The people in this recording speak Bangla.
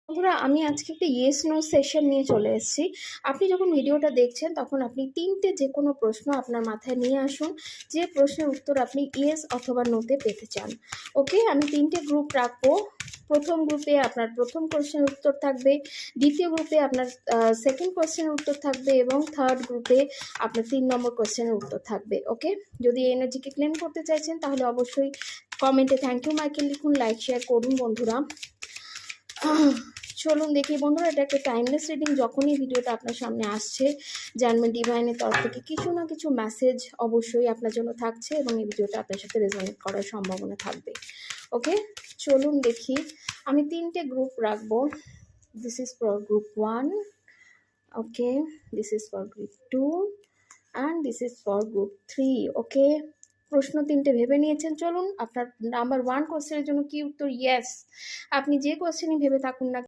বন্ধুরা, আমি আজকে একটা ইয়েস নো সেশন নিয়ে চলে এসেছি। আপনি যখন ভিডিওটা দেখছেন তখন আপনি তিনটে যে কোনো প্রশ্ন আপনার মাথায় নিয়ে আসুন, যে প্রশ্নের উত্তর আপনি ইয়েস অথবা নোতে পেতে চান। ওকে, আমি তিনটে গ্রুপ রাখবো। প্রথম গ্রুপে আপনার প্রথম কোয়েশ্চেনের উত্তর থাকবে, দ্বিতীয় গ্রুপে আপনার সেকেন্ড কোয়েশ্চেনের উত্তর থাকবে এবং থার্ড গ্রুপে আপনার 3 নম্বর কোয়েশ্চেনের উত্তর থাকবে। ওকে, যদি এনার্জিকে ক্লেম করতে চাইছেন তাহলে অবশ্যই কমেন্টে থ্যাংক ইউ মাইকেল লিখুন, লাইক শেয়ার করুন বন্ধুরা। চলুন দেখি বন্ধুরা, এটা একটা টাইমলেস রিডিং। যখনই ভিডিওটা আপনার সামনে আসছে, জানবেন ডিভাইনের তরফ থেকে কিছু না কিছু মেসেজ অবশ্যই আপনার জন্য থাকছে এবং এই ভিডিওটা আপনার সাথে রেজোনেট করার সম্ভাবনা থাকবে। ওকে, চলুন দেখি। আমি তিনটে গ্রুপ রাখবো। This is for group 1, okay, this is for group 2 and this is for group 3। ওকে, প্রশ্ন তিনটে ভেবে নিয়েছেন। চলুন, আপনার নাম্বার 1 কোয়েশ্চেনের জন্য কি উত্তর? ইয়েস। আপনি যে কোয়েশ্চেনই ভেবে থাকুন না